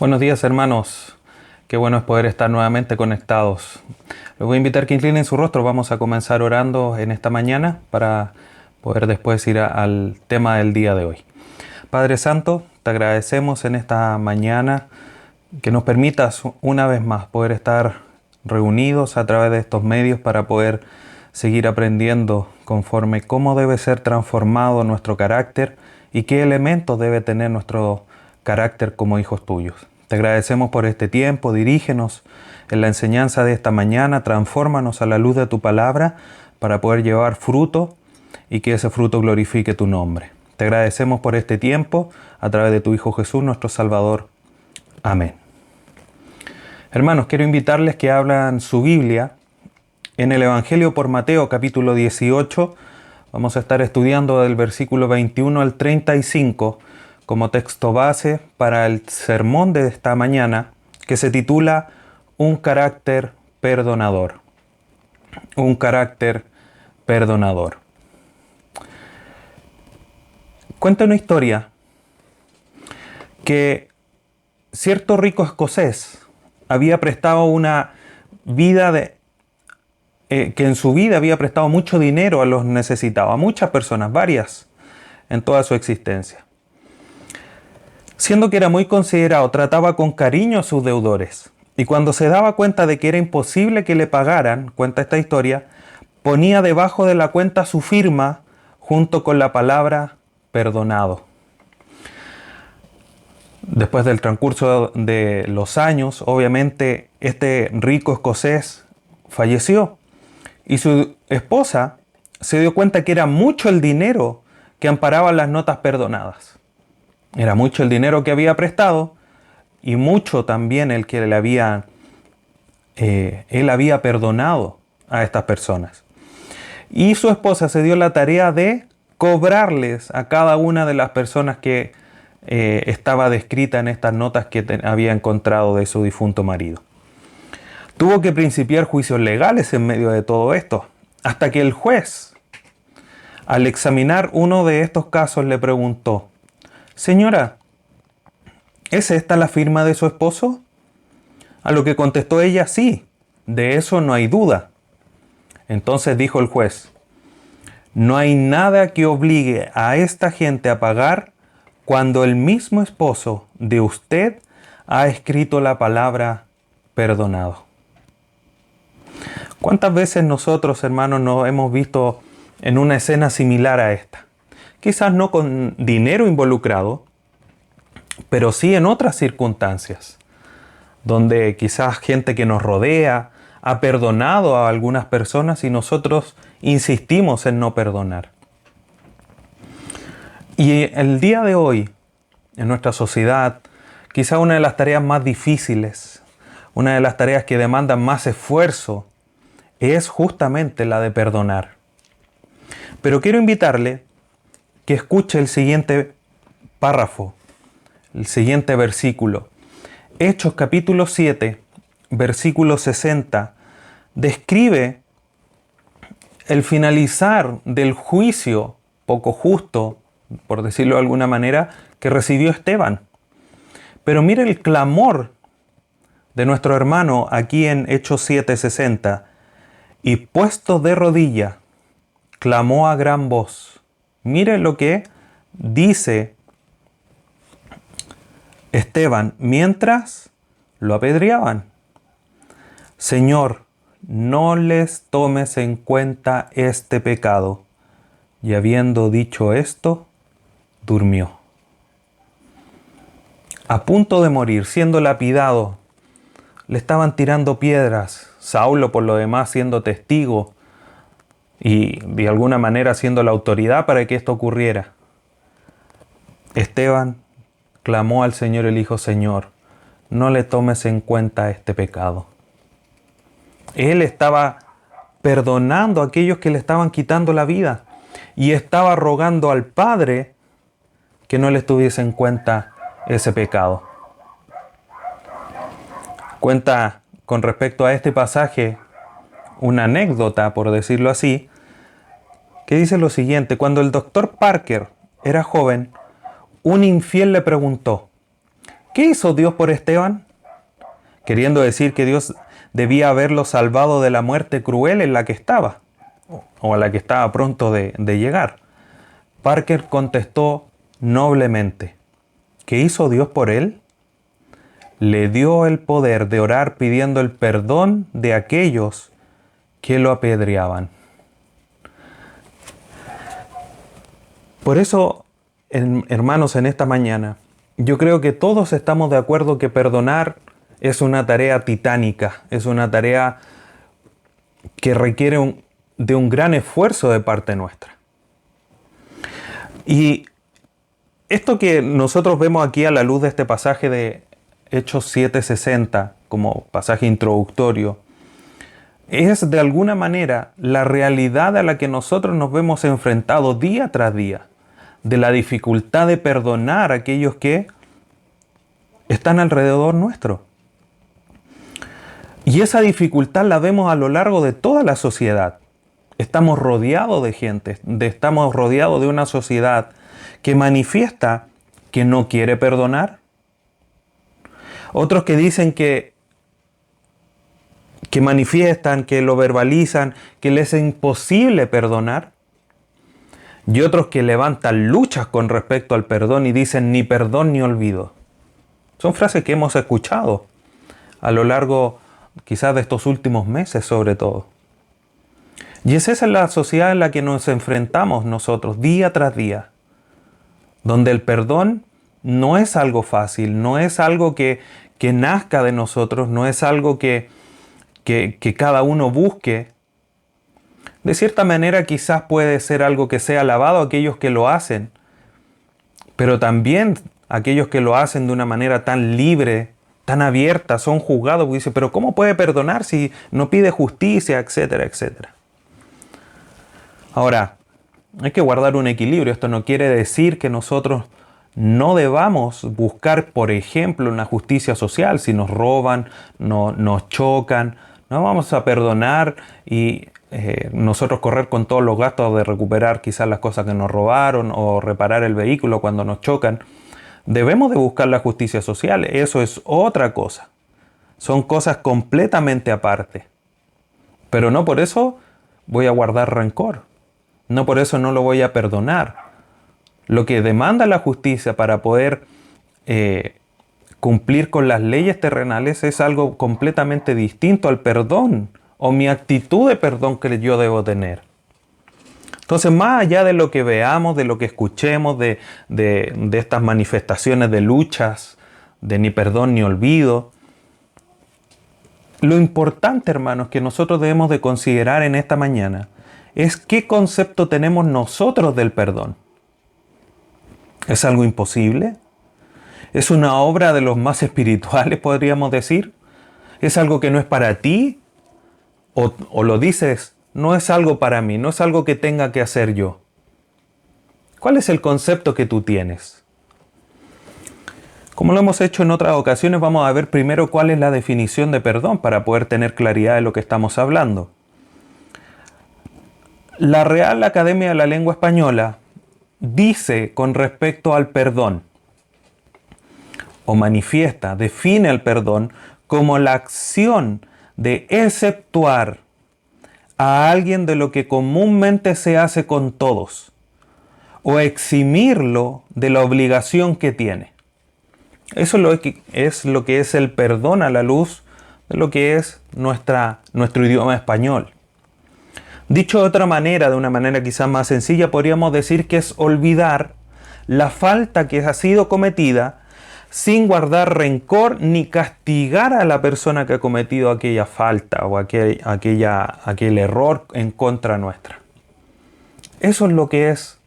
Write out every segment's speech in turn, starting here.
Buenos días, hermanos. Qué bueno es poder estar nuevamente conectados. Les voy a invitar que inclinen su rostro. Vamos a comenzar orando en esta mañana para poder después ir al tema del día de hoy. Padre Santo, te agradecemos en esta mañana que nos permitas una vez más poder estar reunidos a través de estos medios para poder seguir aprendiendo conforme cómo debe ser transformado nuestro carácter y qué elementos debe tener nuestro carácter como hijos tuyos. Te agradecemos por este tiempo, dirígenos en la enseñanza de esta mañana, transfórmanos a la luz de tu palabra para poder llevar fruto y que ese fruto glorifique tu nombre. Te agradecemos por este tiempo a través de tu Hijo Jesús, nuestro Salvador. Amén. Hermanos, quiero invitarles que abran su Biblia en el Evangelio por Mateo, capítulo 18. Vamos a estar estudiando del versículo 21 al 35 como texto base para el sermón de esta mañana, que se titula Un carácter perdonador. Un carácter perdonador. Cuenta una historia que cierto rico escocés había prestado una vida que en su vida había prestado mucho dinero a los necesitados, a muchas personas, varias, en toda su existencia. Siendo que era muy considerado, trataba con cariño a sus deudores. Y cuando se daba cuenta de que era imposible que le pagaran, cuenta esta historia, ponía debajo de la cuenta su firma junto con la palabra perdonado. Después del transcurso de los años, obviamente, este rico escocés falleció. Y su esposa se dio cuenta que era mucho el dinero que amparaba las notas perdonadas. Era mucho el dinero que había prestado y mucho también el que él había perdonado a estas personas. Y su esposa se dio la tarea de cobrarles a cada una de las personas que estaba descrita en estas notas que había encontrado de su difunto marido. Tuvo que principiar juicios legales en medio de todo esto, hasta que el juez, al examinar uno de estos casos, le preguntó: «Señora, ¿es esta la firma de su esposo?». A lo que contestó ella: «Sí, de eso no hay duda». Entonces dijo el juez: «No hay nada que obligue a esta gente a pagar cuando el mismo esposo de usted ha escrito la palabra perdonado». ¿Cuántas veces nosotros, hermanos, nos hemos visto en una escena similar a esta? Quizás no con dinero involucrado, pero sí en otras circunstancias, donde quizás gente que nos rodea ha perdonado a algunas personas y nosotros insistimos en no perdonar. Y el día de hoy, en nuestra sociedad, quizás una de las tareas más difíciles, una de las tareas que demandan más esfuerzo, es justamente la de perdonar. Pero quiero invitarle que escuche el siguiente párrafo, el siguiente versículo. Hechos capítulo 7, versículo 60, describe el finalizar del juicio poco justo, por decirlo de alguna manera, que recibió Esteban. Pero mire el clamor de nuestro hermano aquí en Hechos 7:60. Y puesto de rodilla, clamó a gran voz. Mire lo que dice Esteban mientras lo apedreaban: «Señor, no les tomes en cuenta este pecado». Y habiendo dicho esto, durmió. A punto de morir, siendo lapidado, le estaban tirando piedras. Saulo, por lo demás, siendo testigo y de alguna manera siendo la autoridad para que esto ocurriera. Esteban clamó al Señor y le dijo: «Señor, no le tomes en cuenta este pecado». Él estaba perdonando a aquellos que le estaban quitando la vida y estaba rogando al Padre que no les tuviese en cuenta ese pecado. Cuenta con respecto a este pasaje una anécdota, por decirlo así, que dice lo siguiente: cuando el doctor Parker era joven, un infiel le preguntó: ¿Qué hizo Dios por Esteban? Queriendo decir que Dios debía haberlo salvado de la muerte cruel en la que estaba, o a la que estaba pronto de llegar. Parker contestó noblemente. ¿Qué hizo Dios por él? Le dio el poder de orar pidiendo el perdón de aquellos que lo apedreaban. Por eso, hermanos, en esta mañana, yo creo que todos estamos de acuerdo que perdonar es una tarea titánica, es una tarea que requiere de un gran esfuerzo de parte nuestra. Y esto que nosotros vemos aquí a la luz de este pasaje de Hechos 7:60 como pasaje introductorio, es de alguna manera la realidad a la que nosotros nos vemos enfrentados día tras día, de la dificultad de perdonar a aquellos que están alrededor nuestro. Y esa dificultad la vemos a lo largo de toda la sociedad. Estamos rodeados de gente, estamos rodeados de una sociedad que manifiesta que no quiere perdonar. Otros que dicen que manifiestan, que lo verbalizan, que les es imposible perdonar. Y otros que levantan luchas con respecto al perdón y dicen ni perdón ni olvido. Son frases que hemos escuchado a lo largo quizás de estos últimos meses sobre todo. Y es esa la sociedad en la que nos enfrentamos nosotros día tras día, donde el perdón no es algo fácil, no es algo que nazca de nosotros, no es algo que cada uno busque. De cierta manera quizás puede ser algo que sea alabado a aquellos que lo hacen, pero también aquellos que lo hacen de una manera tan libre, tan abierta, son juzgados porque dicen, pero ¿cómo puede perdonar si no pide justicia, etcétera, etcétera? Ahora, hay que guardar un equilibrio. Esto no quiere decir que nosotros no debamos buscar, por ejemplo, una justicia social. Si nos roban, nos chocan, no vamos a perdonar y nosotros correr con todos los gastos de recuperar quizás las cosas que nos robaron o reparar el vehículo cuando nos chocan. Debemos de buscar la justicia social. Eso es otra cosa. Son cosas completamente aparte. Pero no por eso voy a guardar rencor. No por eso no lo voy a perdonar. Lo que demanda la justicia para poder cumplir con las leyes terrenales es algo completamente distinto al perdón o mi actitud de perdón que yo debo tener. Entonces, más allá de lo que veamos, de lo que escuchemos, de estas manifestaciones de luchas, de ni perdón ni olvido, lo importante, hermanos, que nosotros debemos de considerar en esta mañana es qué concepto tenemos nosotros del perdón. ¿Es algo imposible? ¿Es una obra de los más espirituales, podríamos decir? ¿Es algo que no es para ti? ¿O lo dices, no es algo para mí, no es algo que tenga que hacer yo? ¿Cuál es el concepto que tú tienes? Como lo hemos hecho en otras ocasiones, vamos a ver primero cuál es la definición de perdón para poder tener claridad de lo que estamos hablando. La Real Academia de la Lengua Española dice con respecto al perdón, o manifiesta, define el perdón como la acción de exceptuar a alguien de lo que comúnmente se hace con todos, o eximirlo de la obligación que tiene. Eso es lo que es el perdón a la luz de lo que es nuestro idioma español. Dicho de otra manera, de una manera quizás más sencilla, podríamos decir que es olvidar la falta que ha sido cometida sin guardar rencor ni castigar a la persona que ha cometido aquella falta o aquel error en contra nuestra. Eso es lo que es,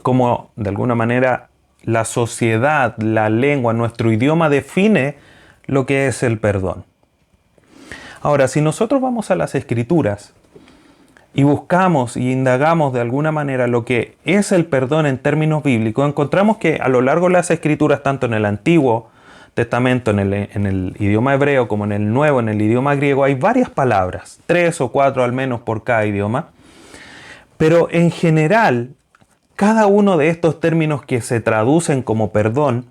como de alguna manera la sociedad, la lengua, nuestro idioma define lo que es el perdón. Ahora, si nosotros vamos a las Escrituras y buscamos y indagamos de alguna manera lo que es el perdón en términos bíblicos, encontramos que a lo largo de las Escrituras, tanto en el Antiguo Testamento, en el idioma hebreo, como en el Nuevo, en el idioma griego, hay varias palabras, 3 o 4 al menos por cada idioma, pero en general, cada uno de estos términos que se traducen como perdón,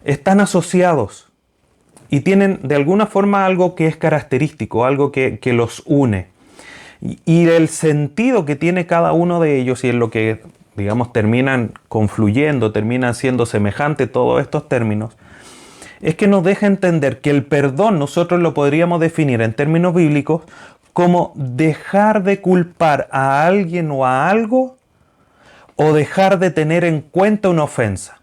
están asociados y tienen de alguna forma algo que es característico, algo que los une. Y el sentido que tiene cada uno de ellos y en lo que, digamos, terminan confluyendo, terminan siendo semejantes todos estos términos, es que nos deja entender que el perdón nosotros lo podríamos definir en términos bíblicos como dejar de culpar a alguien o a algo o dejar de tener en cuenta una ofensa.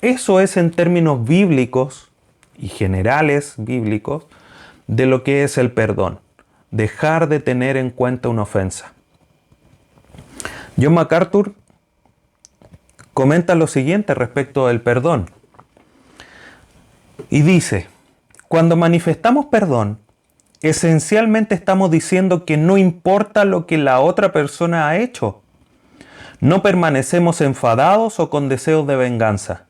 Eso es en términos bíblicos y generales bíblicos de lo que es el perdón. Dejar de tener en cuenta una ofensa. John MacArthur comenta lo siguiente respecto del perdón. Y dice, cuando manifestamos perdón, esencialmente estamos diciendo que no importa lo que la otra persona ha hecho. No permanecemos enfadados o con deseos de venganza.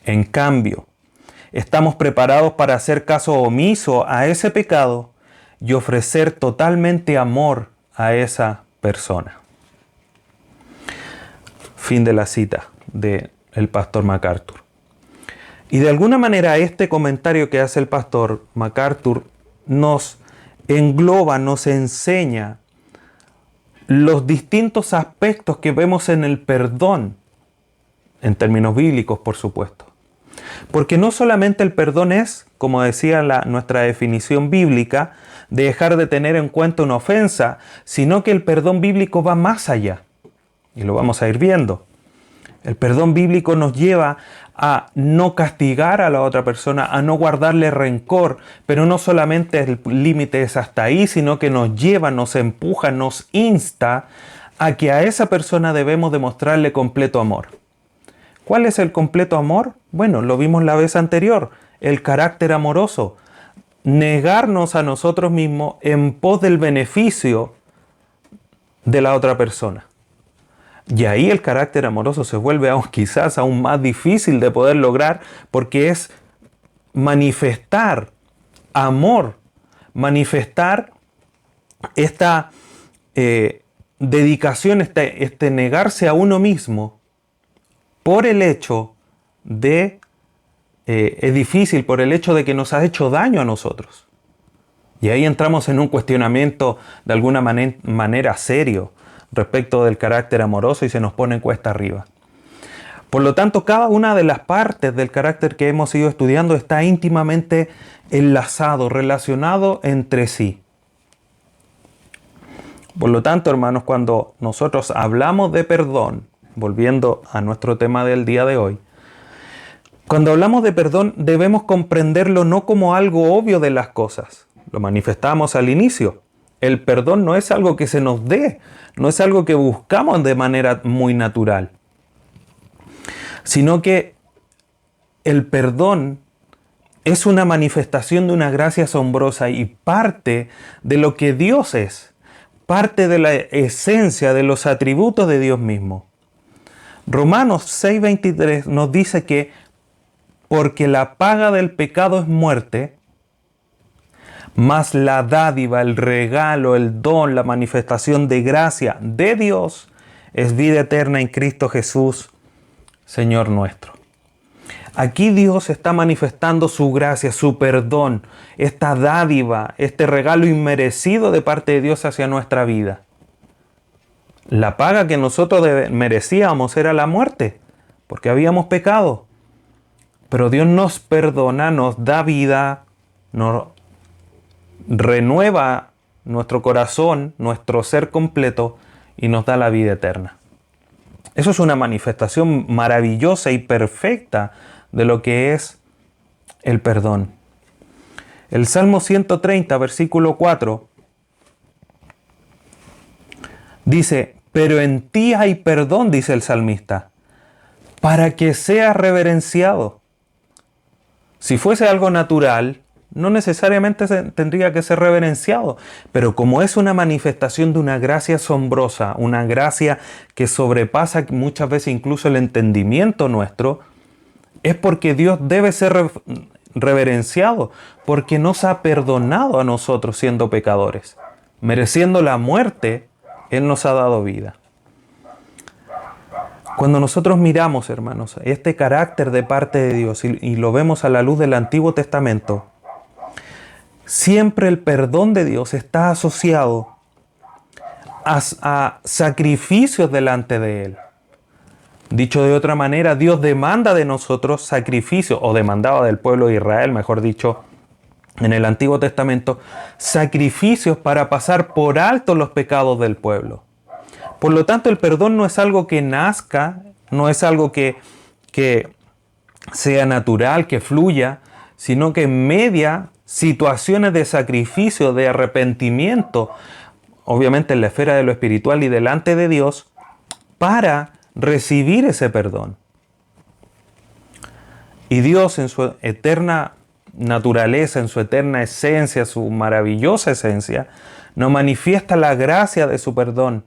En cambio, estamos preparados para hacer caso omiso a ese pecado y ofrecer totalmente amor a esa persona. Fin de la cita del pastor MacArthur. Y de alguna manera este comentario que hace el pastor MacArthur nos engloba, nos enseña los distintos aspectos que vemos en el perdón, en términos bíblicos, por supuesto. Porque no solamente el perdón es, como decía nuestra definición bíblica, de dejar de tener en cuenta una ofensa, sino que el perdón bíblico va más allá. Y lo vamos a ir viendo. El perdón bíblico nos lleva a no castigar a la otra persona, a no guardarle rencor, pero no solamente el límite es hasta ahí, sino que nos lleva, nos empuja, nos insta a que a esa persona debemos demostrarle completo amor. ¿Cuál es el completo amor? Bueno, lo vimos la vez anterior, el carácter amoroso. Negarnos a nosotros mismos en pos del beneficio de la otra persona. Y ahí el carácter amoroso se vuelve quizás aún más difícil de poder lograr porque es manifestar amor, manifestar esta dedicación, este negarse a uno mismo por el hecho de, es difícil por el hecho de que nos ha hecho daño a nosotros. Y ahí entramos en un cuestionamiento de alguna manera serio respecto del carácter amoroso y se nos pone cuesta arriba. Por lo tanto, cada una de las partes del carácter que hemos ido estudiando está íntimamente enlazado, relacionado entre sí. Por lo tanto, hermanos, cuando nosotros hablamos de perdón, volviendo a nuestro tema del día de hoy, cuando hablamos de perdón debemos comprenderlo no como algo obvio de las cosas. Lo manifestamos al inicio. El perdón no es algo que se nos dé, no es algo que buscamos de manera muy natural, sino que el perdón es una manifestación de una gracia asombrosa y parte de lo que Dios es, parte de la esencia de los atributos de Dios mismo. Romanos 6:23 nos dice que porque la paga del pecado es muerte, mas la dádiva, el regalo, el don, la manifestación de gracia de Dios es vida eterna en Cristo Jesús, Señor nuestro. Aquí Dios está manifestando su gracia, su perdón, esta dádiva, este regalo inmerecido de parte de Dios hacia nuestra vida. La paga que nosotros merecíamos era la muerte, porque habíamos pecado. Pero Dios nos perdona, nos da vida, nos renueva nuestro corazón, nuestro ser completo y nos da la vida eterna. Eso es una manifestación maravillosa y perfecta de lo que es el perdón. El Salmo 130, versículo 4, dice, pero en ti hay perdón, dice el salmista, para que seas reverenciado. Si fuese algo natural, no necesariamente tendría que ser reverenciado, pero como es una manifestación de una gracia asombrosa, una gracia que sobrepasa muchas veces incluso el entendimiento nuestro, es porque Dios debe ser reverenciado, porque nos ha perdonado a nosotros siendo pecadores. Mereciendo la muerte, Él nos ha dado vida. Cuando nosotros miramos, hermanos, este carácter de parte de Dios y lo vemos a la luz del Antiguo Testamento, siempre el perdón de Dios está asociado a sacrificios delante de Él. Dicho de otra manera, Dios demanda de nosotros sacrificios, o demandaba del pueblo de Israel, mejor dicho, en el Antiguo Testamento, sacrificios para pasar por alto los pecados del pueblo. Por lo tanto, el perdón no es algo que nazca, no es algo que sea natural, que fluya, sino que media situaciones de sacrificio, de arrepentimiento, obviamente en la esfera de lo espiritual y delante de Dios, para recibir ese perdón. Y Dios en su eterna naturaleza, en su eterna esencia, su maravillosa esencia, nos manifiesta la gracia de su perdón,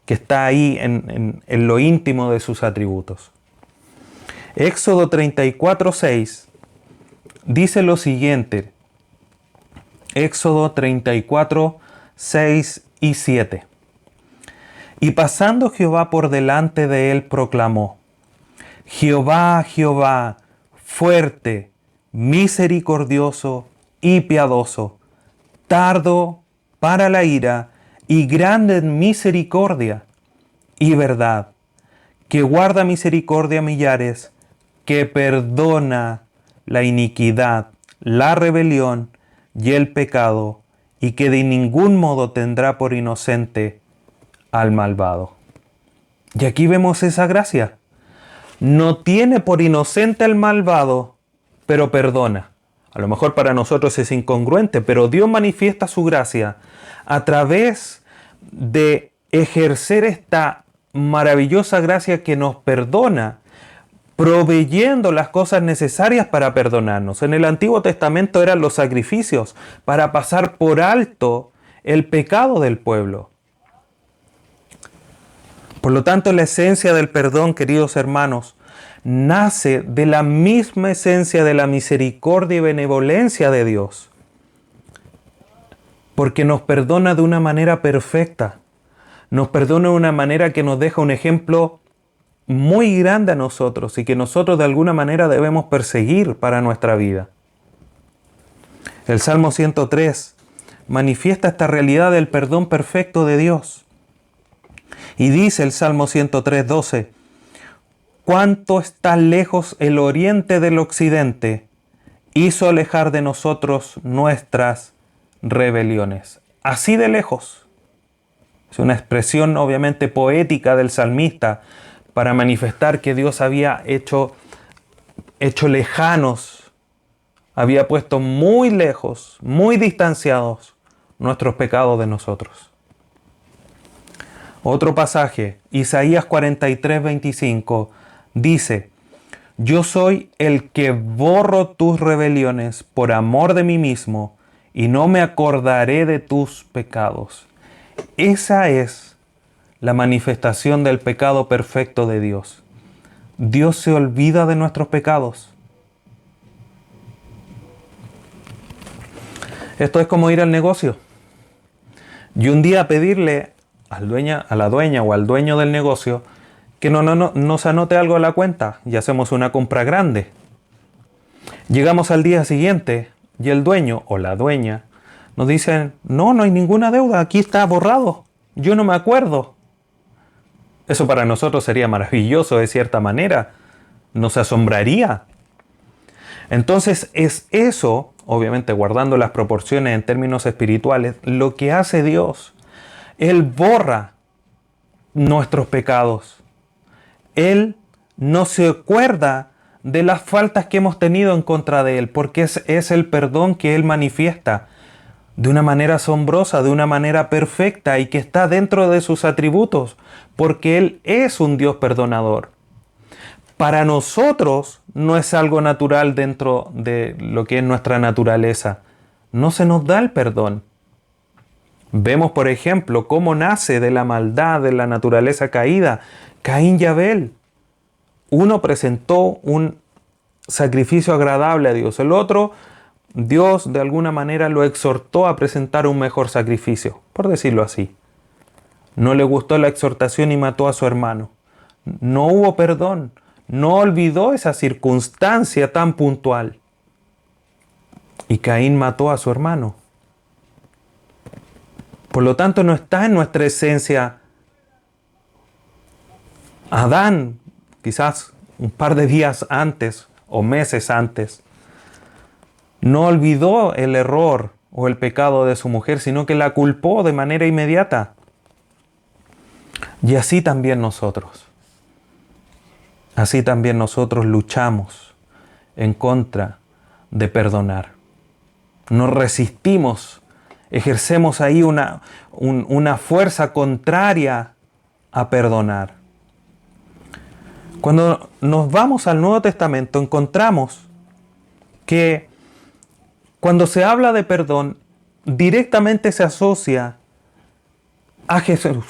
que está ahí en lo íntimo de sus atributos. Éxodo 34:6 dice lo siguiente. Éxodo 34:6 y 7. Y pasando Jehová por delante de él, proclamó: Jehová, Jehová, fuerte, misericordioso y piadoso, tardo para la ira y grande en misericordia y verdad, que guarda misericordia a millares, que perdona la iniquidad, la rebelión y el pecado, y que de ningún modo tendrá por inocente al malvado. Y aquí vemos esa gracia. No tiene por inocente al malvado, pero perdona. A lo mejor para nosotros es incongruente, pero Dios manifiesta su gracia a través de ejercer esta maravillosa gracia que nos perdona, proveyendo las cosas necesarias para perdonarnos. En el Antiguo Testamento eran los sacrificios para pasar por alto el pecado del pueblo. Por lo tanto, la esencia del perdón, queridos hermanos, nace de la misma esencia de la misericordia y benevolencia de Dios. Porque nos perdona de una manera perfecta. Nos perdona de una manera que nos deja un ejemplo muy grande a nosotros y que nosotros de alguna manera debemos perseguir para nuestra vida. El Salmo 103 manifiesta esta realidad del perdón perfecto de Dios. Y dice el Salmo 103:12, cuánto está lejos el oriente del occidente, hizo alejar de nosotros nuestras rebeliones. Así de lejos. Es una expresión obviamente poética del salmista para manifestar que Dios había hecho lejanos, había puesto muy lejos, muy distanciados nuestros pecados de nosotros. Otro pasaje, Isaías 43:25, dice: yo soy el que borro tus rebeliones por amor de mí mismo, y no me acordaré de tus pecados. Esa es la manifestación del pecado perfecto de Dios. Dios se olvida de nuestros pecados. Esto es como ir al negocio y un día pedirle a la dueña o al dueño del negocio que nos anote algo a la cuenta y hacemos una compra grande. Llegamos al día siguiente y el dueño o la dueña nos dicen: no hay ninguna deuda, aquí está borrado, yo no me acuerdo. Eso para nosotros sería maravilloso de cierta manera, nos asombraría. Entonces es eso, obviamente guardando las proporciones en términos espirituales, lo que hace Dios. Él borra nuestros pecados. Él no se acuerda de las faltas que hemos tenido en contra de Él, porque es el perdón que Él manifiesta de una manera asombrosa, de una manera perfecta y que está dentro de sus atributos, porque Él es un Dios perdonador. Para nosotros no es algo natural dentro de lo que es nuestra naturaleza. No se nos da el perdón. Vemos, por ejemplo, cómo nace de la maldad, de la naturaleza caída, Caín y Abel. Uno presentó un sacrificio agradable a Dios. El otro, Dios de alguna manera lo exhortó a presentar un mejor sacrificio, por decirlo así. No le gustó la exhortación y mató a su hermano. no hubo perdón, no olvidó esa circunstancia tan puntual. Y Caín mató a su hermano. Por lo tanto, no está en nuestra esencia. Adán, quizás un par de días antes o meses antes, no olvidó el error o el pecado de su mujer, sino que la culpó de manera inmediata. Y así también nosotros. Así también nosotros luchamos en contra de perdonar. Nos resistimos, ejercemos ahí una fuerza contraria a perdonar. Cuando nos vamos al Nuevo Testamento encontramos que cuando se habla de perdón, directamente se asocia a Jesús,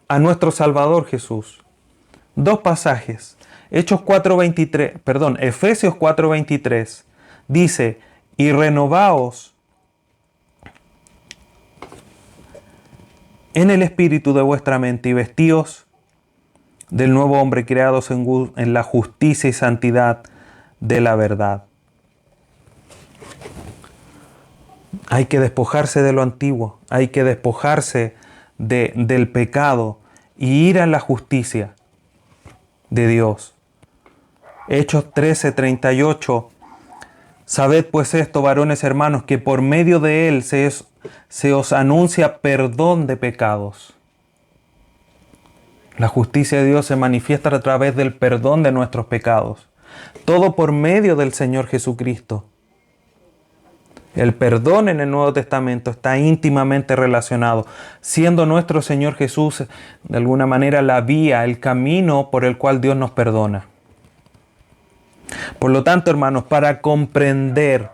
a nuestro Salvador Jesús. Dos pasajes. Efesios 4:23 dice, y renovaos en el espíritu de vuestra mente y vestíos del nuevo hombre creados en la justicia y santidad de la verdad. Hay que despojarse de lo antiguo, hay que despojarse del pecado y ir a la justicia de Dios. Hechos 13:38. Sabed pues esto, varones hermanos, que por medio de él se os anuncia perdón de pecados. La justicia de Dios se manifiesta a través del perdón de nuestros pecados. Todo por medio del Señor Jesucristo. El perdón en el Nuevo Testamento está íntimamente relacionado, siendo nuestro Señor Jesús de alguna manera la vía, el camino por el cual Dios nos perdona. Por lo tanto, hermanos, para comprender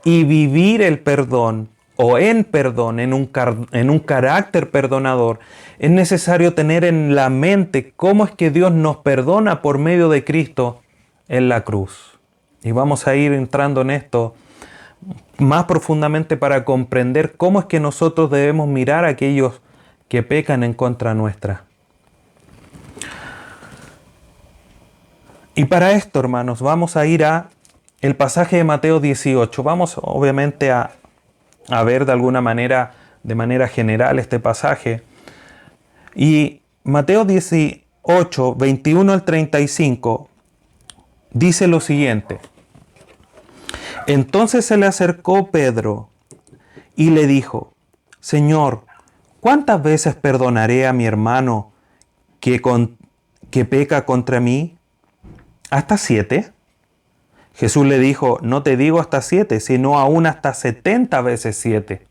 y vivir el perdón o en perdón, en un carácter perdonador, es necesario tener en la mente cómo es que Dios nos perdona por medio de Cristo en la cruz. Y vamos a ir entrando en esto más profundamente para comprender cómo es que nosotros debemos mirar a aquellos que pecan en contra nuestra. Y para esto, hermanos, vamos a ir a el pasaje de Mateo 18. Vamos obviamente a ver de alguna manera, de manera general este pasaje. Y Mateo 18, 21 al 35, dice lo siguiente. Entonces se le acercó Pedro y le dijo, Señor, ¿cuántas veces perdonaré a mi hermano que peca contra mí? ¿Hasta 7? Jesús le dijo, no te digo hasta 7, sino aún hasta 70 veces 7.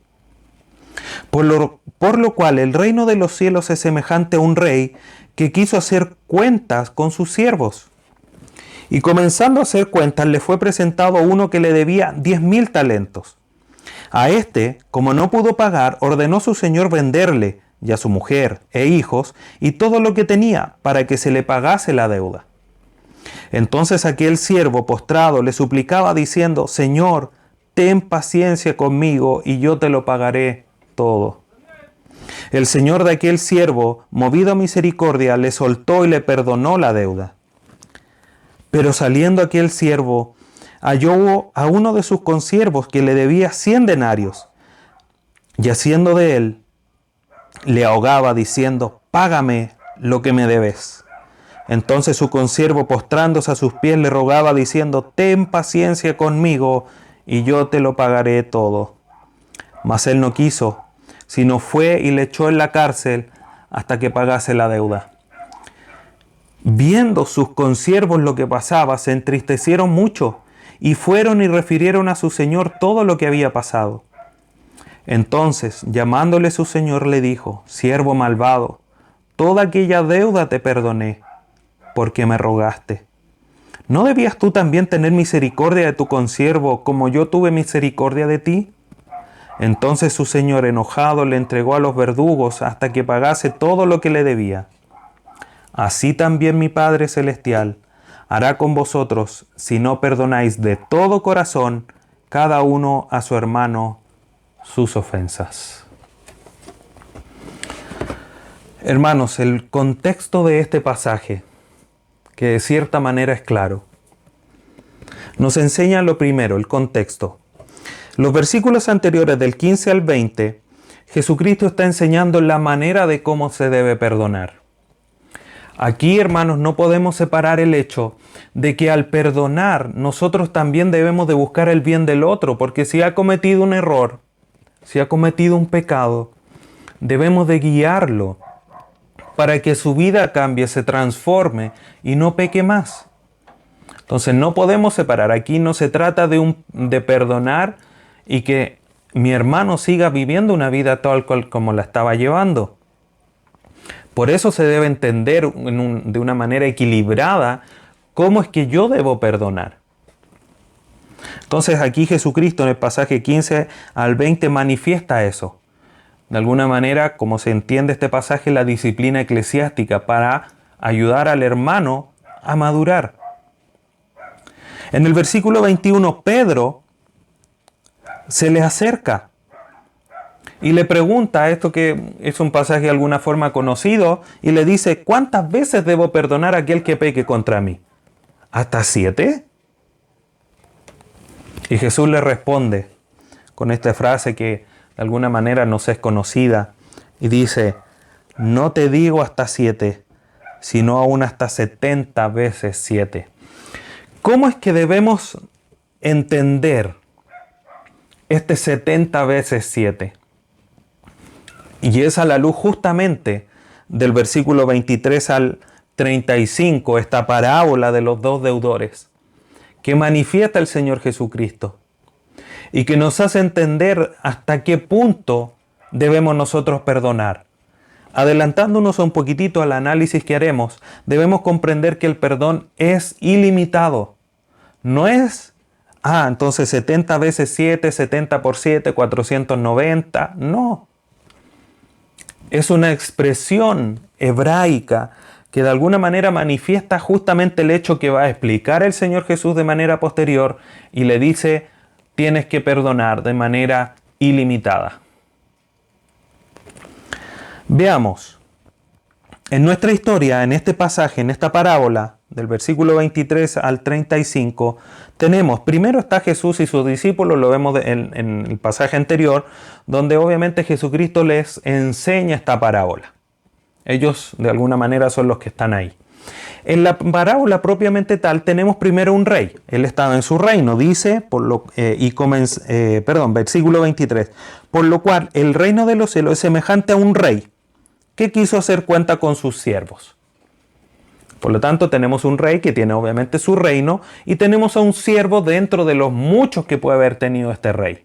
Por lo cual el reino de los cielos es semejante a un rey que quiso hacer cuentas con sus siervos. Y comenzando a hacer cuentas, le fue presentado uno que le debía 10,000 talentos. A este, como no pudo pagar, ordenó su señor venderle, y a su mujer e hijos, y todo lo que tenía, para que se le pagase la deuda. Entonces aquel siervo postrado le suplicaba diciendo, Señor, ten paciencia conmigo, y yo te lo pagaré todo. El señor de aquel siervo, movido a misericordia, le soltó y le perdonó la deuda. Pero saliendo aquel siervo, halló a uno de sus consiervos que le debía 100 denarios, y haciendo de él, le ahogaba diciendo, págame lo que me debes. Entonces su consiervo, postrándose a sus pies, le rogaba diciendo, ten paciencia conmigo, y yo te lo pagaré todo. Mas él no quiso, sino fue y le echó en la cárcel hasta que pagase la deuda. Viendo sus consiervos lo que pasaba, se entristecieron mucho y fueron y refirieron a su señor todo lo que había pasado. Entonces, llamándole su señor, le dijo, siervo malvado, toda aquella deuda te perdoné, porque me rogaste. ¿No debías tú también tener misericordia de tu consiervo, como yo tuve misericordia de ti? Entonces su señor, enojado, le entregó a los verdugos hasta que pagase todo lo que le debía. Así también mi Padre Celestial hará con vosotros si no perdonáis de todo corazón cada uno a su hermano sus ofensas. Hermanos, el contexto de este pasaje que de cierta manera es claro. Nos enseña lo primero, el contexto. Los versículos anteriores del 15 al 20, Jesucristo está enseñando la manera de cómo se debe perdonar. Aquí, hermanos, no podemos separar el hecho de que al perdonar nosotros también debemos de buscar el bien del otro, porque si ha cometido un error, si ha cometido un pecado, debemos de guiarlo para que su vida cambie, se transforme y no peque más. Entonces no podemos separar. Aquí no se trata de perdonar y que mi hermano siga viviendo una vida tal cual como la estaba llevando. Por eso se debe entender de una manera equilibrada cómo es que yo debo perdonar. Entonces aquí Jesucristo en el pasaje 15 al 20 manifiesta eso. De alguna manera, como se entiende este pasaje, la disciplina eclesiástica para ayudar al hermano a madurar. En el versículo 21, Pedro se le acerca y le pregunta, esto que es un pasaje de alguna forma conocido, y le dice, ¿cuántas veces debo perdonar a aquel que peque contra mí? ¿Hasta 7? Y Jesús le responde con esta frase que de alguna manera nos es conocida, y dice, no te digo hasta 7, sino aún hasta 70 veces 7. ¿Cómo es que debemos entender este 70 veces 7? Y es a la luz justamente del versículo 23 al 35, esta parábola de los dos deudores, que manifiesta el Señor Jesucristo y que nos hace entender hasta qué punto debemos nosotros perdonar. Adelantándonos un poquitito al análisis que haremos, debemos comprender que el perdón es ilimitado. No es, entonces 70 veces 7, 70 por 7, 490. No. Es una expresión hebraica que de alguna manera manifiesta justamente el hecho que va a explicar el Señor Jesús de manera posterior y le dice, tienes que perdonar de manera ilimitada. Veamos, en nuestra historia, en este pasaje, en esta parábola, del versículo 23 al 35, tenemos, primero está Jesús y sus discípulos, lo vemos en el pasaje anterior, donde obviamente Jesucristo les enseña esta parábola. Ellos de alguna manera son los que están ahí. En la parábola propiamente tal tenemos primero un rey. Él estaba en su reino, dice, versículo 23, por lo cual el reino de los cielos es semejante a un rey que quiso hacer cuenta con sus siervos. Por lo tanto, tenemos un rey que tiene obviamente su reino y tenemos a un siervo dentro de los muchos que puede haber tenido este rey.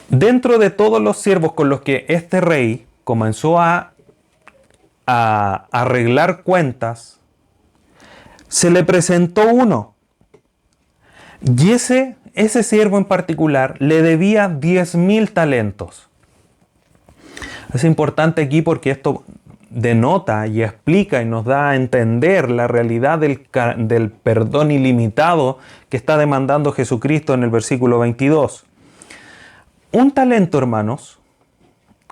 Dentro de todos los siervos con los que este rey comenzó a arreglar cuentas, se le presentó uno. Y ese siervo en particular le debía 10,000 talentos. Es importante aquí porque esto denota y explica y nos da a entender la realidad del perdón ilimitado que está demandando Jesucristo en el versículo 22. Un talento, hermanos,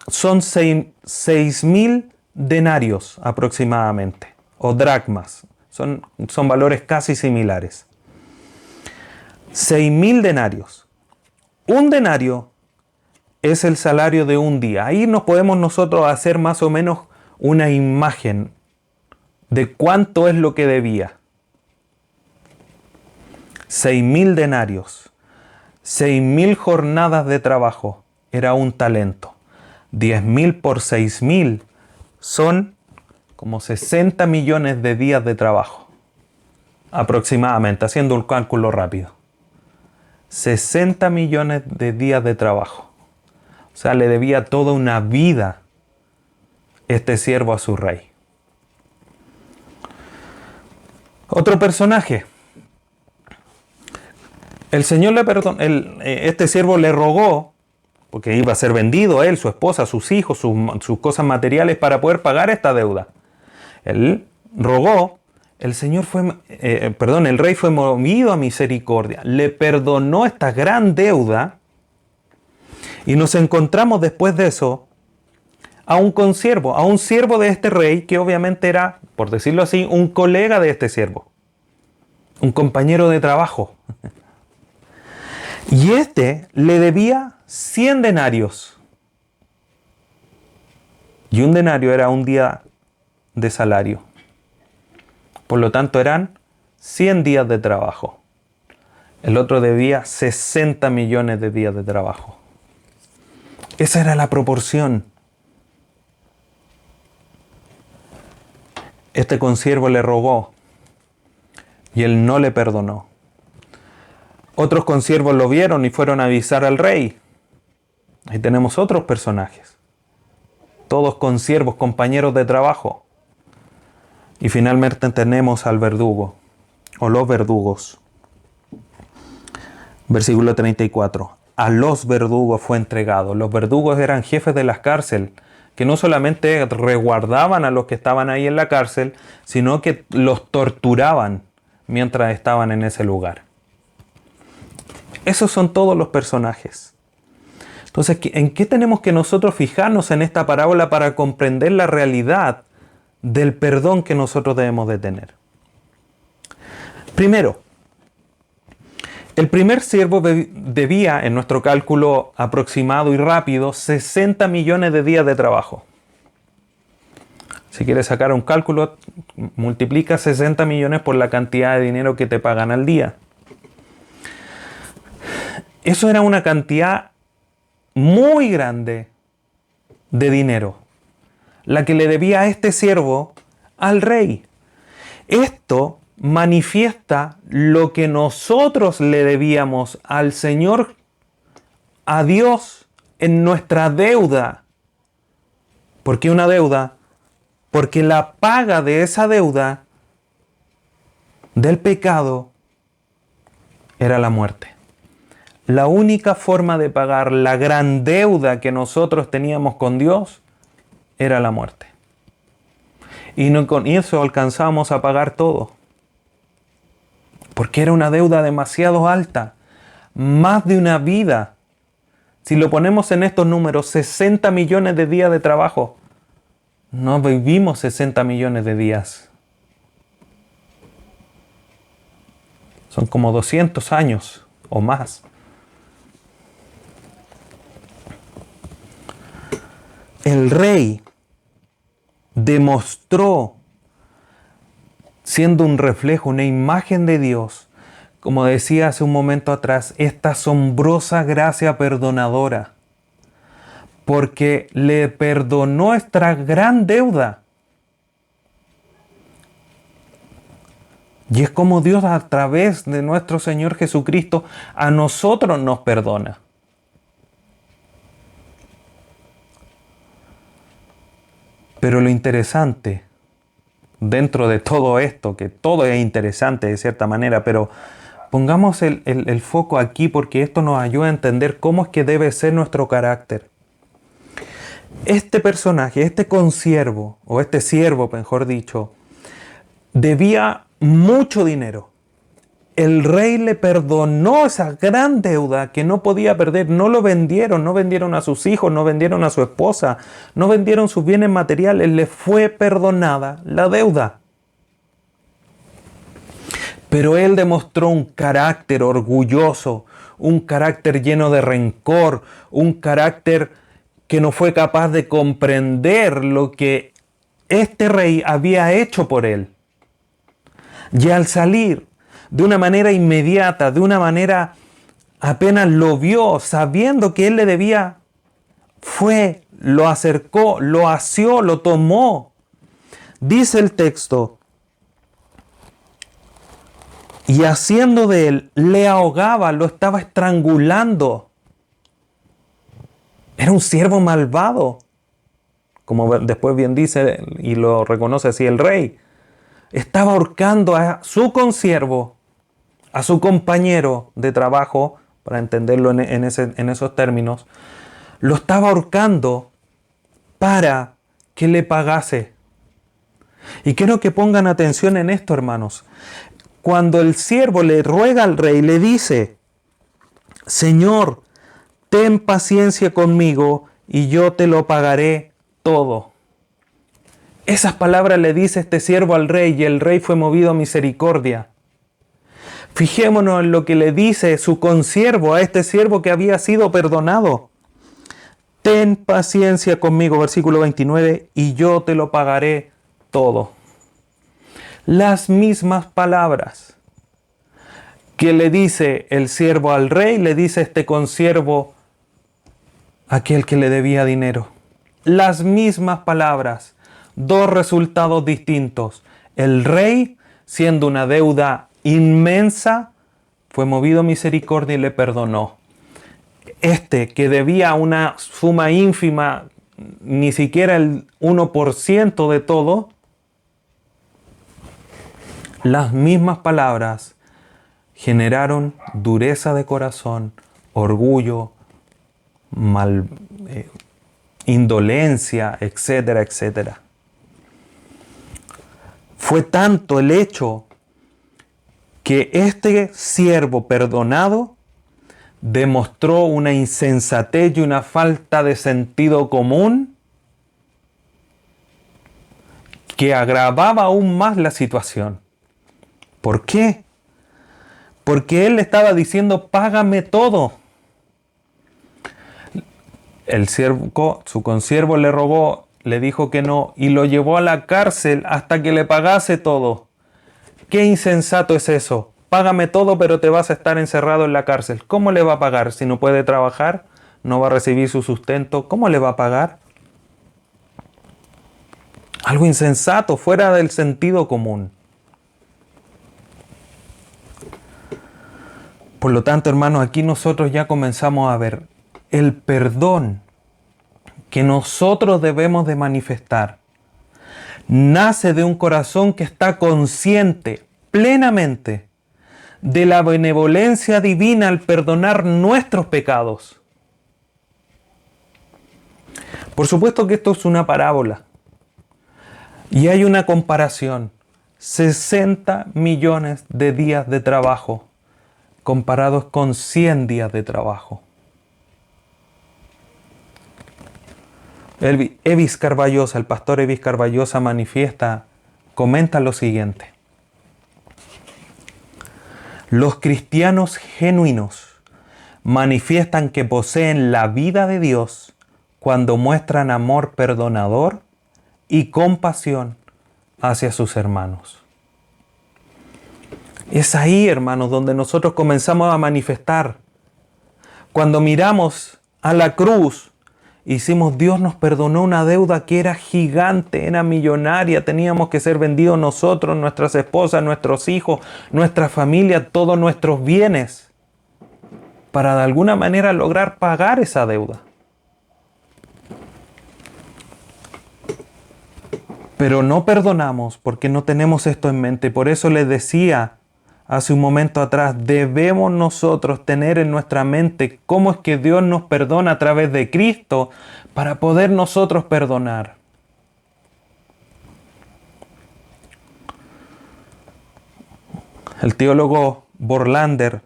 son 6,000 denarios aproximadamente, o dracmas. Son valores casi similares. 6,000 denarios. Un denario es el salario de un día. Ahí nos podemos nosotros hacer más o menos una imagen de cuánto es lo que debía. 6,000 denarios, 6,000 jornadas de trabajo, era un talento. 10,000 por 6,000 son como 60 millones de días de trabajo, aproximadamente, haciendo un cálculo rápido. 60 millones de días de trabajo. O sea, le debía toda una vida este siervo a su rey. Otro personaje. El Señor le perdonó, este siervo le rogó, porque iba a ser vendido él, su esposa, sus hijos, sus cosas materiales para poder pagar esta deuda. Él rogó, el rey fue movido a misericordia, le perdonó esta gran deuda y nos encontramos después de eso a un consiervo, a un siervo de este rey que obviamente era, por decirlo así, un colega de este siervo, un compañero de trabajo. Y este le debía 100 denarios. Y un denario era un día de salario. Por lo tanto, eran 100 días de trabajo. El otro debía 60 millones de días de trabajo. Esa era la proporción. Este consiervo le rogó y él no le perdonó. Otros consiervos lo vieron y fueron a avisar al rey. Ahí tenemos otros personajes. Todos consiervos, compañeros de trabajo. Y finalmente tenemos al verdugo, o los verdugos. Versículo 34. A los verdugos fue entregado. Los verdugos eran jefes de las cárceles, que no solamente resguardaban a los que estaban ahí en la cárcel, sino que los torturaban mientras estaban en ese lugar. Esos son todos los personajes. Entonces, ¿en qué tenemos que nosotros fijarnos en esta parábola para comprender la realidad del perdón que nosotros debemos de tener? Primero, el primer siervo debía, en nuestro cálculo aproximado y rápido, 60 millones de días de trabajo. Si quieres sacar un cálculo, multiplica 60 millones por la cantidad de dinero que te pagan al día. Eso era una cantidad muy grande de dinero, la que le debía a este siervo al rey. Esto manifiesta lo que nosotros le debíamos al Señor, a Dios, en nuestra deuda. ¿Por qué una deuda? Porque la paga de esa deuda del pecado era la muerte. La única forma de pagar la gran deuda que nosotros teníamos con Dios era la muerte. Y no con eso alcanzamos a pagar todo. Porque era una deuda demasiado alta. Más de una vida. Si lo ponemos en estos números, 60 millones de días de trabajo. No vivimos 60 millones de días. Son como 200 años o más. El rey demostró, siendo un reflejo, una imagen de Dios, como decía hace un momento atrás, esta asombrosa gracia perdonadora, porque le perdonó nuestra gran deuda. Y es como Dios a través de nuestro Señor Jesucristo a nosotros nos perdona. Pero lo interesante, dentro de todo esto, que todo es interesante de cierta manera, pero pongamos el foco aquí porque esto nos ayuda a entender cómo es que debe ser nuestro carácter. Este personaje, este consiervo, o este siervo, mejor dicho, debía mucho dinero. El rey le perdonó esa gran deuda que no podía perder. No lo vendieron, no vendieron a sus hijos, no vendieron a su esposa, no vendieron sus bienes materiales. Le fue perdonada la deuda. Pero él demostró un carácter orgulloso, un carácter lleno de rencor, un carácter que no fue capaz de comprender lo que este rey había hecho por él. Y al salir, de una manera inmediata, de una manera apenas lo vio, sabiendo que él le debía, fue, lo acercó, lo asió, lo tomó. Dice el texto, y haciendo de él, le ahogaba, lo estaba estrangulando. Era un siervo malvado, como después bien dice y lo reconoce así el rey. Estaba ahorcando a su consiervo, a su compañero de trabajo, para entenderlo en esos términos, lo estaba ahorcando para que le pagase. Y quiero que pongan atención en esto, hermanos. Cuando el siervo le ruega al rey, le dice, Señor, ten paciencia conmigo y yo te lo pagaré todo. Esas palabras le dice este siervo al rey y el rey fue movido a misericordia. Fijémonos en lo que le dice su consiervo a este siervo que había sido perdonado. Ten paciencia conmigo, versículo 29, y yo te lo pagaré todo. Las mismas palabras que le dice el siervo al rey, le dice este consiervo a aquel que le debía dinero. Las mismas palabras, dos resultados distintos. El rey, siendo una deuda inmensa, fue movido a misericordia y le perdonó. Este que debía una suma ínfima, ni siquiera el 1% de todo, las mismas palabras generaron dureza de corazón, orgullo, indolencia, etcétera, etcétera. Fue tanto el hecho que este siervo perdonado demostró una insensatez y una falta de sentido común que agravaba aún más la situación. ¿Por qué? Porque él le estaba diciendo, págame todo. El siervo, su consiervo le rogó, le dijo que no y lo llevó a la cárcel hasta que le pagase todo. ¿Qué insensato es eso? Págame todo, pero te vas a estar encerrado en la cárcel. ¿Cómo le va a pagar? Si no puede trabajar, no va a recibir su sustento. ¿Cómo le va a pagar? Algo insensato, fuera del sentido común. Por lo tanto, hermanos, aquí nosotros ya comenzamos a ver el perdón que nosotros debemos de manifestar. Nace de un corazón que está consciente plenamente de la benevolencia divina al perdonar nuestros pecados. Por supuesto que esto es una parábola y hay una comparación. 60 millones de días de trabajo comparados con 100 días de trabajo. Evis Carballosa, el pastor Evis Carballosa comenta lo siguiente. Los cristianos genuinos manifiestan que poseen la vida de Dios cuando muestran amor perdonador y compasión hacia sus hermanos. Es ahí, hermanos, donde nosotros comenzamos a manifestar. Cuando miramos a la cruz, hicimos, Dios nos perdonó una deuda que era gigante, era millonaria, teníamos que ser vendidos nosotros, nuestras esposas, nuestros hijos, nuestra familia, todos nuestros bienes, para de alguna manera lograr pagar esa deuda. Pero no perdonamos porque no tenemos esto en mente. Por eso les decía hace un momento atrás, debemos nosotros tener en nuestra mente cómo es que Dios nos perdona a través de Cristo para poder nosotros perdonar. El teólogo Borlander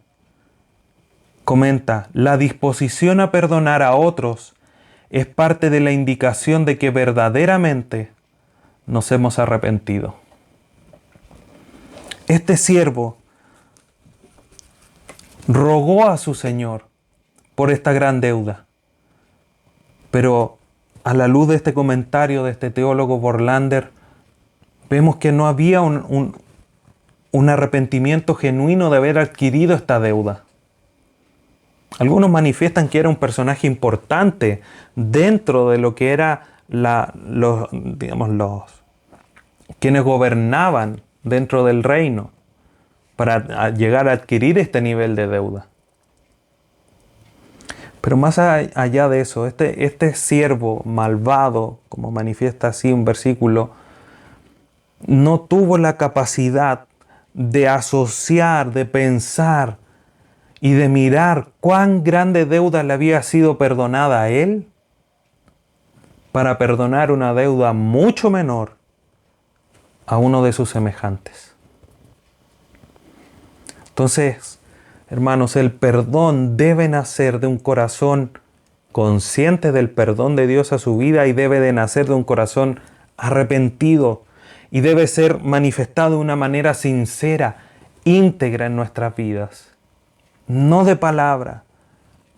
comenta, la disposición a perdonar a otros es parte de la indicación de que verdaderamente nos hemos arrepentido. Este siervo rogó a su Señor por esta gran deuda. Pero a la luz de este comentario de este teólogo Borlander, vemos que no había un arrepentimiento genuino de haber adquirido esta deuda. Algunos manifiestan que era un personaje importante dentro de lo que era quienes gobernaban dentro del reino, para llegar a adquirir este nivel de deuda. Pero más allá de eso, este siervo malvado, como manifiesta así un versículo, no tuvo la capacidad de asociar, de pensar y de mirar cuán grande deuda le había sido perdonada a él para perdonar una deuda mucho menor a uno de sus semejantes. Entonces, hermanos, el perdón debe nacer de un corazón consciente del perdón de Dios a su vida y debe de nacer de un corazón arrepentido y debe ser manifestado de una manera sincera, íntegra en nuestras vidas. No de palabra,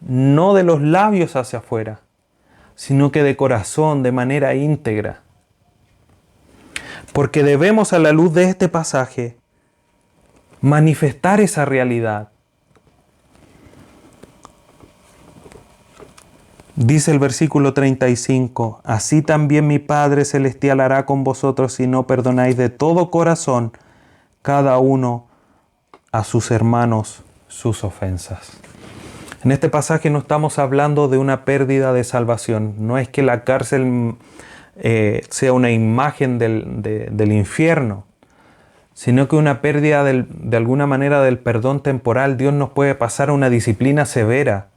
no de los labios hacia afuera, sino que de corazón, de manera íntegra. Porque debemos, a la luz de este pasaje, manifestar esa realidad. Dice el versículo 35, así también mi Padre Celestial hará con vosotros si no perdonáis de todo corazón cada uno a sus hermanos sus ofensas. En este pasaje no estamos hablando de una pérdida de salvación. No es que la cárcel sea una imagen del infierno, sino que una pérdida de alguna manera del perdón temporal. Dios nos puede pasar a una disciplina severa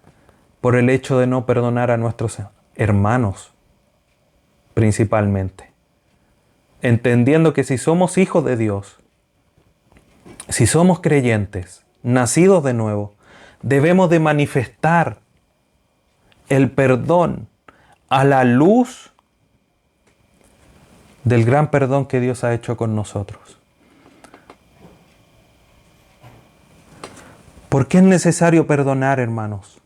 por el hecho de no perdonar a nuestros hermanos, principalmente. Entendiendo que si somos hijos de Dios, si somos creyentes, nacidos de nuevo, debemos de manifestar el perdón a la luz del gran perdón que Dios ha hecho con nosotros. ¿Por qué es necesario perdonar, hermanos?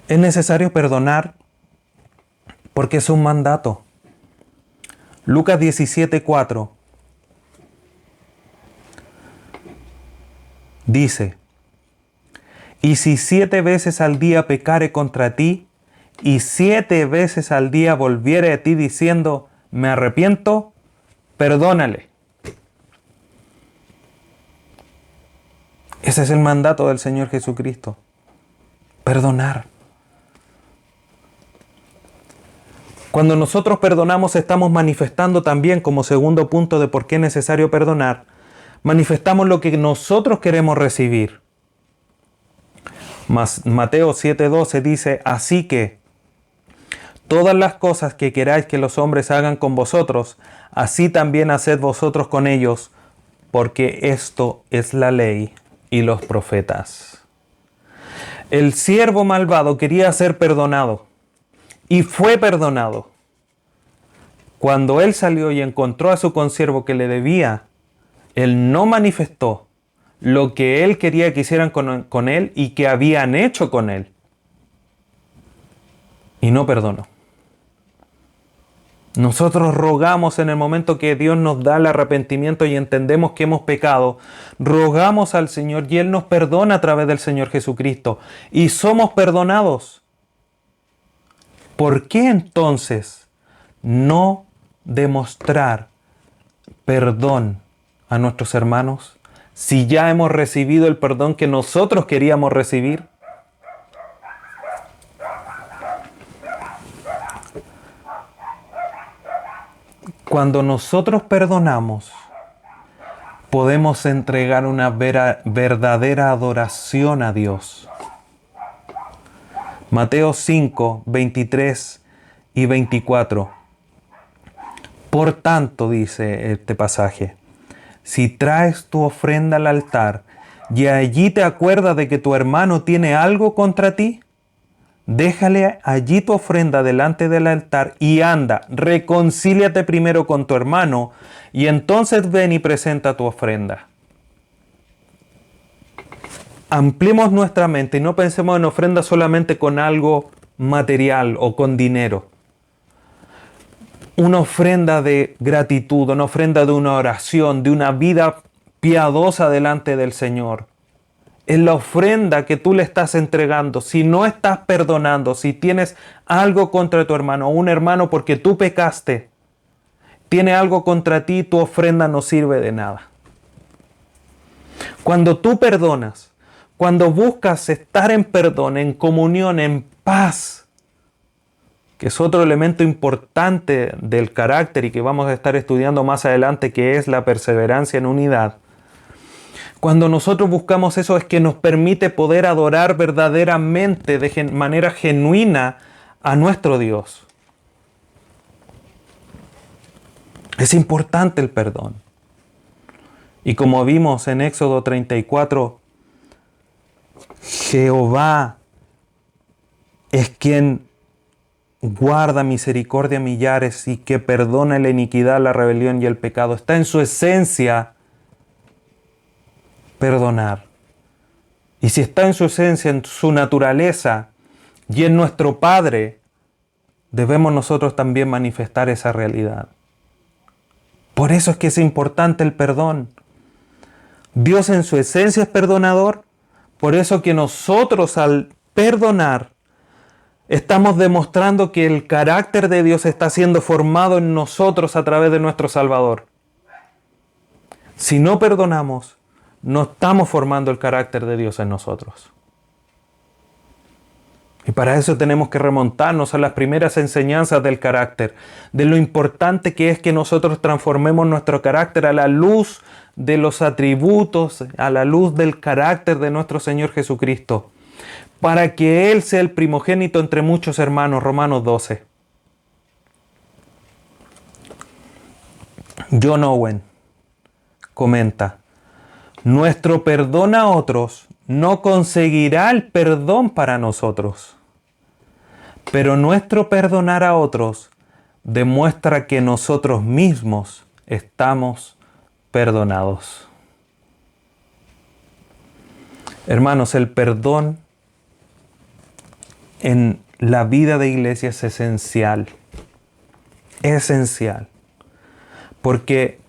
Es necesario perdonar porque es un mandato. Lucas 17:4 dice, y si 7 veces al día pecare contra ti, y 7 veces al día volviere a ti diciendo, me arrepiento, perdónale. Ese es el mandato del Señor Jesucristo. Perdonar. Cuando nosotros perdonamos, estamos manifestando también, como segundo punto de por qué es necesario perdonar, manifestamos lo que nosotros queremos recibir. Mateo 7:12 dice, así que todas las cosas que queráis que los hombres hagan con vosotros, así también haced vosotros con ellos, porque esto es la ley y los profetas. El siervo malvado quería ser perdonado y fue perdonado. Cuando él salió y encontró a su consiervo que le debía, él no manifestó lo que él quería que hicieran con él y que habían hecho con él. Y no perdonó. Nosotros rogamos en el momento que Dios nos da el arrepentimiento y entendemos que hemos pecado, rogamos al Señor y Él nos perdona a través del Señor Jesucristo y somos perdonados. ¿Por qué entonces no demostrar perdón a nuestros hermanos si ya hemos recibido el perdón que nosotros queríamos recibir? Cuando nosotros perdonamos, podemos entregar una verdadera adoración a Dios. Mateo 5, 23 y 24. Por tanto, dice este pasaje, si traes tu ofrenda al altar y allí te acuerdas de que tu hermano tiene algo contra ti, déjale allí tu ofrenda delante del altar y anda, reconcíliate primero con tu hermano y entonces ven y presenta tu ofrenda. Ampliemos nuestra mente y no pensemos en ofrenda solamente con algo material o con dinero. Una ofrenda de gratitud, una ofrenda de una oración, de una vida piadosa delante del Señor. Es la ofrenda que tú le estás entregando. Si no estás perdonando, si tienes algo contra tu hermano o un hermano porque tú pecaste, tiene algo contra ti, tu ofrenda no sirve de nada. Cuando tú perdonas, cuando buscas estar en perdón, en comunión, en paz, que es otro elemento importante del carácter y que vamos a estar estudiando más adelante, que es la perseverancia en unidad. Cuando nosotros buscamos eso es que nos permite poder adorar verdaderamente, de manera genuina, a nuestro Dios. Es importante el perdón. Y como vimos en Éxodo 34, Jehová es quien guarda misericordia a millares y que perdona la iniquidad, la rebelión y el pecado. Está en su esencia perdonar. Y si está en su esencia, en su naturaleza y en nuestro Padre, debemos nosotros también manifestar esa realidad. Por eso es que es importante el perdón. Dios en su esencia es perdonador, por eso que nosotros al perdonar estamos demostrando que el carácter de Dios está siendo formado en nosotros a través de nuestro Salvador. Si no perdonamos, no estamos formando el carácter de Dios en nosotros. Y para eso tenemos que remontarnos a las primeras enseñanzas del carácter, de lo importante que es que nosotros transformemos nuestro carácter a la luz de los atributos, a la luz del carácter de nuestro Señor Jesucristo, para que Él sea el primogénito entre muchos hermanos. Romanos 12. John Owen comenta: nuestro perdón a otros no conseguirá el perdón para nosotros, pero nuestro perdonar a otros demuestra que nosotros mismos estamos perdonados. Hermanos, el perdón en la vida de iglesia es esencial. Esencial. Porque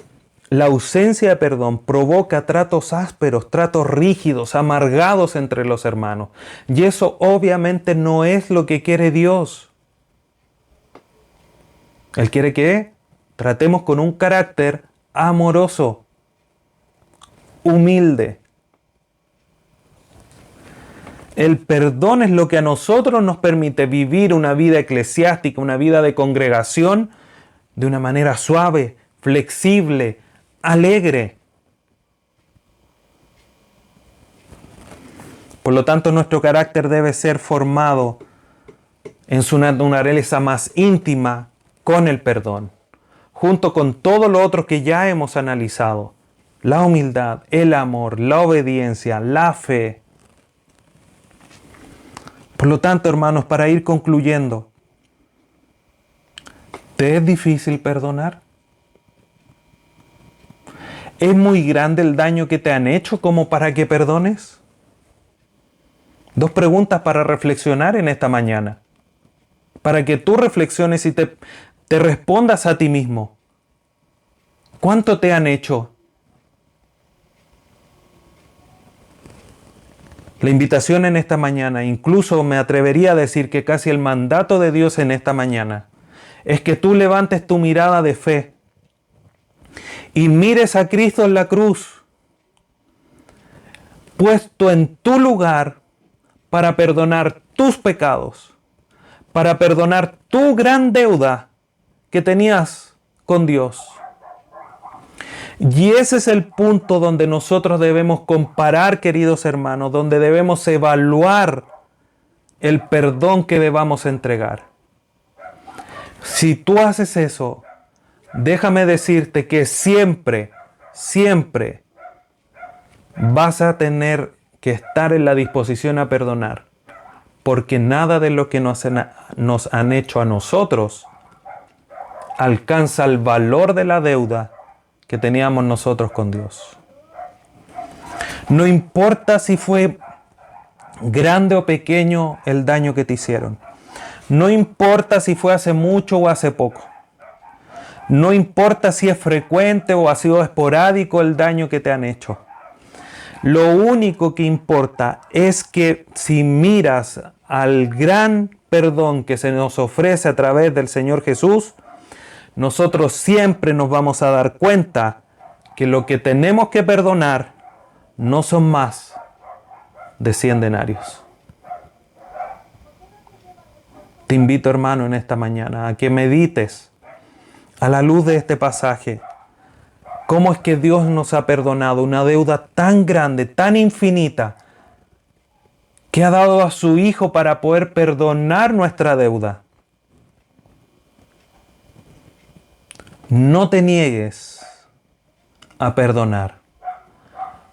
la ausencia de perdón provoca tratos ásperos, tratos rígidos, amargados entre los hermanos. Y eso obviamente no es lo que quiere Dios. Él quiere que tratemos con un carácter amoroso, humilde. El perdón es lo que a nosotros nos permite vivir una vida eclesiástica, una vida de congregación, de una manera suave, flexible, alegre. Por lo tanto, nuestro carácter debe ser formado en su naturaleza más íntima con el perdón, junto con todo lo otro que ya hemos analizado: la humildad, el amor, la obediencia, la fe. Por lo tanto, hermanos, para ir concluyendo, ¿te es difícil perdonar? ¿Es muy grande el daño que te han hecho como para que perdones? Dos preguntas para reflexionar en esta mañana. Para que tú reflexiones y te respondas a ti mismo. ¿Cuánto te han hecho? La invitación en esta mañana, incluso me atrevería a decir que casi el mandato de Dios en esta mañana, es que tú levantes tu mirada de fe y mires a Cristo en la cruz, puesto en tu lugar para perdonar tus pecados, para perdonar tu gran deuda que tenías con Dios. Y ese es el punto donde nosotros debemos comparar, queridos hermanos, donde debemos evaluar el perdón que debamos entregar. Si tú haces eso, déjame decirte que siempre vas a tener que estar en la disposición a perdonar, porque nada de lo que nos han hecho a nosotros alcanza el valor de la deuda que teníamos nosotros con Dios. No importa si fue grande o pequeño el daño que te hicieron. No importa si fue hace mucho o hace poco. No importa si es frecuente o ha sido esporádico el daño que te han hecho. Lo único que importa es que si miras al gran perdón que se nos ofrece a través del Señor Jesús, nosotros siempre nos vamos a dar cuenta que lo que tenemos que perdonar no son más de 100 denarios. Te invito, hermano, en esta mañana a que medites a la luz de este pasaje cómo es que Dios nos ha perdonado una deuda tan grande, tan infinita, que ha dado a su Hijo para poder perdonar nuestra deuda. No te niegues a perdonar.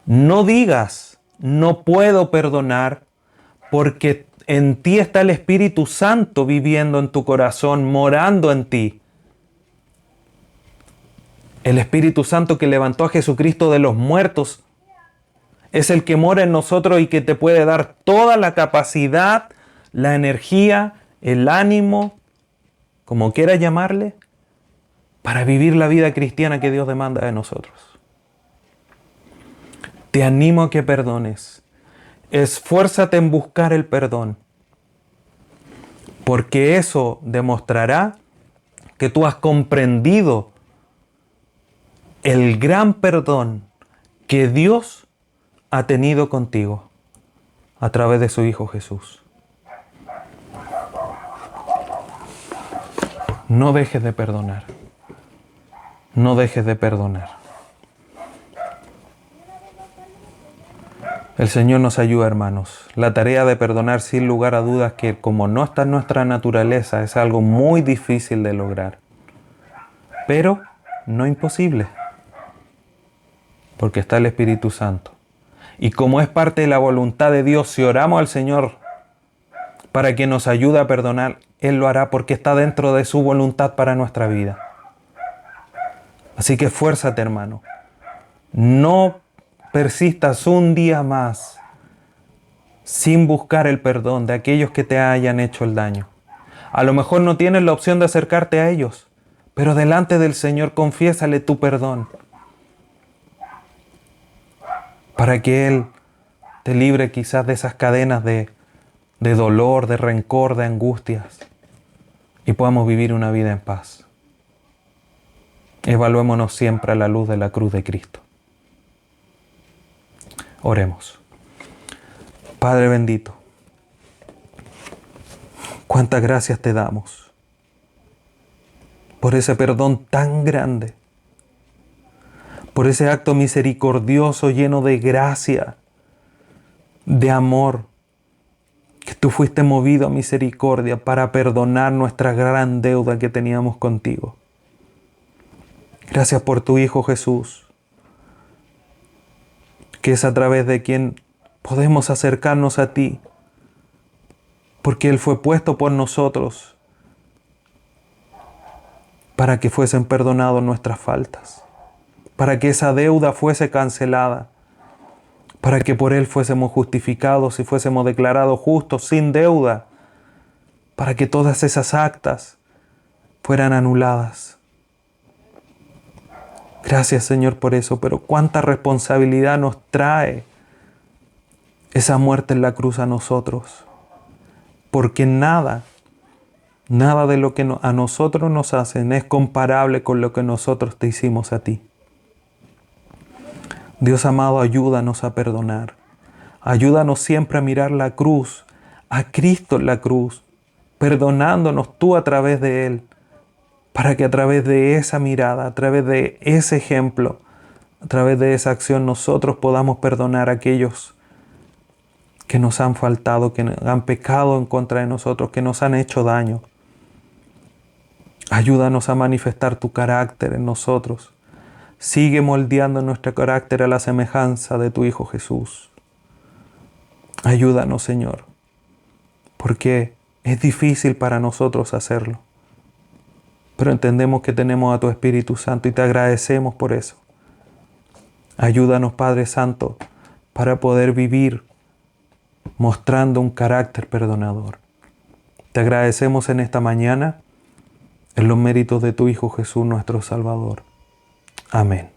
No digas, no puedo perdonar porque en ti está el Espíritu Santo viviendo en tu corazón, morando en ti. El Espíritu Santo que levantó a Jesucristo de los muertos es el que mora en nosotros y que te puede dar toda la capacidad, la energía, el ánimo, como quieras llamarle, para vivir la vida cristiana que Dios demanda de nosotros. Te animo a que perdones. Esfuérzate en buscar el perdón, porque eso demostrará que tú has comprendido el gran perdón que Dios ha tenido contigo a través de su Hijo Jesús. No dejes de perdonar. No dejes de perdonar. El Señor nos ayuda, hermanos. La tarea de perdonar, sin lugar a dudas, que como no está en nuestra naturaleza, es algo muy difícil de lograr. Pero no imposible, porque está el Espíritu Santo. Y como es parte de la voluntad de Dios, si oramos al Señor para que nos ayude a perdonar, Él lo hará porque está dentro de su voluntad para nuestra vida. Así que esfuérzate, hermano. No persistas un día más sin buscar el perdón de aquellos que te hayan hecho el daño. A lo mejor no tienes la opción de acercarte a ellos, pero delante del Señor confiésale tu perdón para que Él te libre quizás de esas cadenas de dolor, de rencor, de angustias y podamos vivir una vida en paz. Evaluémonos siempre a la luz de la cruz de Cristo. Oremos. Padre bendito, cuántas gracias te damos por ese perdón tan grande, por ese acto misericordioso lleno de gracia, de amor, que tú fuiste movido a misericordia para perdonar nuestra gran deuda que teníamos contigo. Gracias por tu Hijo Jesús, que es a través de quien podemos acercarnos a ti, porque Él fue puesto por nosotros para que fuesen perdonadas nuestras faltas, para que esa deuda fuese cancelada, para que por Él fuésemos justificados y fuésemos declarados justos sin deuda, para que todas esas actas fueran anuladas. Gracias, Señor, por eso, pero cuánta responsabilidad nos trae esa muerte en la cruz a nosotros, porque nada de lo que a nosotros nos hacen es comparable con lo que nosotros te hicimos a ti. Dios amado, ayúdanos a perdonar. Ayúdanos siempre a mirar la cruz, a Cristo en la cruz, perdonándonos tú a través de Él, para que a través de esa mirada, a través de ese ejemplo, a través de esa acción, nosotros podamos perdonar a aquellos que nos han faltado, que han pecado en contra de nosotros, que nos han hecho daño. Ayúdanos a manifestar tu carácter en nosotros. Sigue moldeando nuestro carácter a la semejanza de tu Hijo Jesús. Ayúdanos, Señor, porque es difícil para nosotros hacerlo. Pero entendemos que tenemos a tu Espíritu Santo y te agradecemos por eso. Ayúdanos, Padre Santo, para poder vivir mostrando un carácter perdonador. Te agradecemos en esta mañana en los méritos de tu Hijo Jesús, nuestro Salvador. Amén.